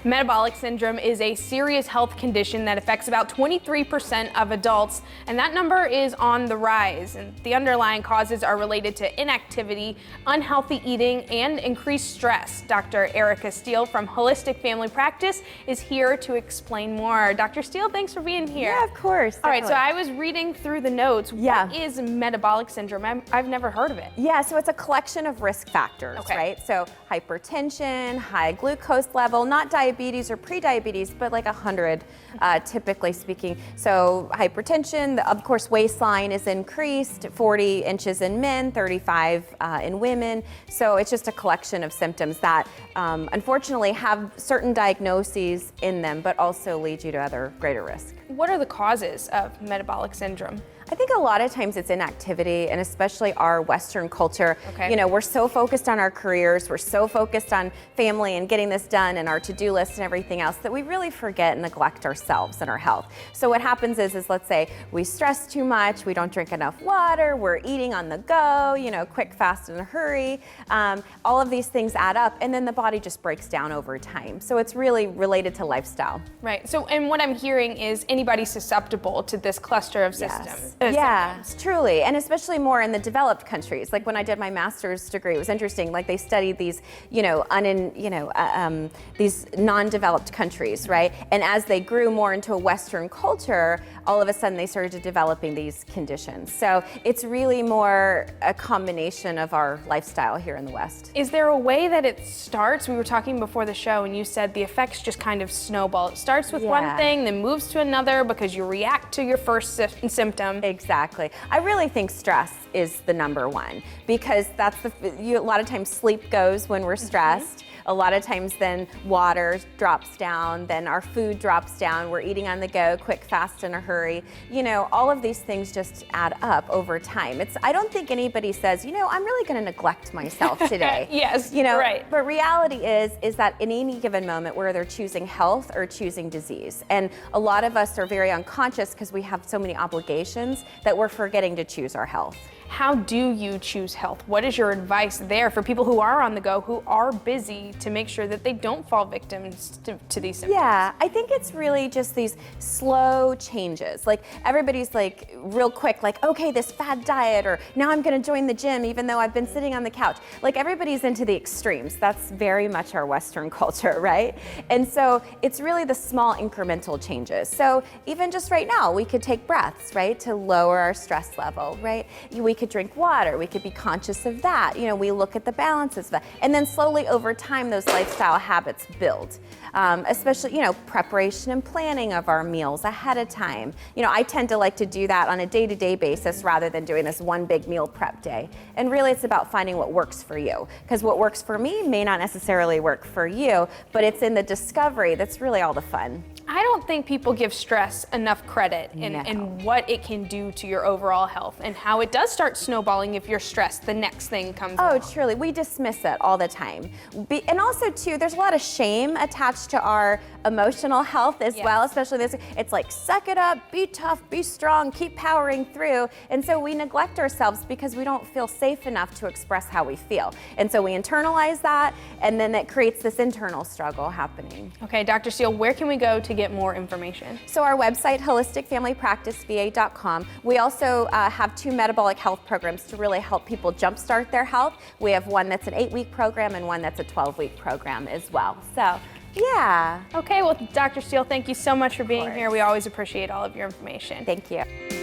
Metabolic syndrome is a serious health condition that affects about 23% of adults, and that number is on the rise. And the underlying causes are related to inactivity, unhealthy eating, and increased stress. Dr. Erica Steele from Holistic Family Practice is here to explain more. Dr. Steele, thanks for being here. Yeah, of course. All right, so I was reading through the notes. Yeah. What is metabolic syndrome? I've never heard of it. Yeah, so it's a collection of risk factors, right? So hypertension, high glucose level, not diabetes or pre-diabetes, but like 100, typically speaking. So hypertension, of course, waistline is increased, 40 inches in men, 35 in women. So it's just a collection of symptoms that unfortunately have certain diagnoses in them, but also lead you to other greater risk. What are the causes of metabolic syndrome? I think a lot of times it's inactivity, and especially our Western culture. You know, we're so focused on our careers, we're so focused on family and getting this done and our to-do list and everything else that we really forget and neglect ourselves and our health. So what happens is let's say we stress too much, we don't drink enough water, we're eating on the go, you know, quick, fast, in a hurry. All of these things add up, and then the body just breaks down over time. So it's really related to lifestyle. Right. So, and what I'm hearing is anybody susceptible to this cluster of systems. Yeah, truly, and especially more in the developed countries. Like when I did my master's degree, it was interesting. Like they studied these, you know, these non-developed countries, right? And as they grew more into a Western culture, all of a sudden they started developing these conditions. So it's really more a combination of our lifestyle here in the West. Is there a way that it starts? We were talking before the show, and you said the effects just kind of snowball. It starts with one thing, then moves to another because you react to your first symptom. Exactly. I really think stress is the number one, because that's a lot of times sleep goes when we're stressed. A lot of times then water drops down, then our food drops down, we're eating on the go, quick, fast, in a hurry. You know, all of these things just add up over time. I don't think anybody says, you know, I'm really gonna neglect myself today. Yes, you know, right. But reality is that in any given moment we're either choosing health or choosing disease. And a lot of us are very unconscious because we have so many obligations that we're forgetting to choose our health. How do you choose health? What is your advice there for people who are on the go, who are busy, to make sure that they don't fall victims to these symptoms? Yeah, I think it's really just these slow changes. Like everybody's like real quick, like, okay, this fad diet, or now I'm gonna join the gym even though I've been sitting on the couch. Like everybody's into the extremes. That's very much our Western culture, right? And so it's really the small incremental changes. So even just right now, we could take breaths, right, to lower our stress level, right? We could drink water, we could be conscious of that. You know, we look at the balances of that. And then slowly over time, those lifestyle habits build. Especially, you know, preparation and planning of our meals ahead of time. You know, I tend to like to do that on a day-to-day basis rather than doing this one big meal prep day. And really it's about finding what works for you. Because what works for me may not necessarily work for you, but it's in the discovery that's really all the fun. I don't think people give stress enough credit in what it can do to your overall health, and how it does start snowballing if you're stressed, the next thing comes along. Truly, we dismiss it all the time. And also too, there's a lot of shame attached to our emotional health as well, especially this. It's like, suck it up, be tough, be strong, keep powering through. And so we neglect ourselves because we don't feel safe enough to express how we feel. And so we internalize that, and then that creates this internal struggle happening. Okay, Dr. Steele, where can we go to get more information? So our website, holisticfamilypracticeva.com. We also have 2 metabolic health programs to really help people jumpstart their health. We have one that's an 8-week program and one that's a 12-week program as well. So, yeah. Okay, well, Dr. Steele, thank you so much for being here. We always appreciate all of your information. Thank you.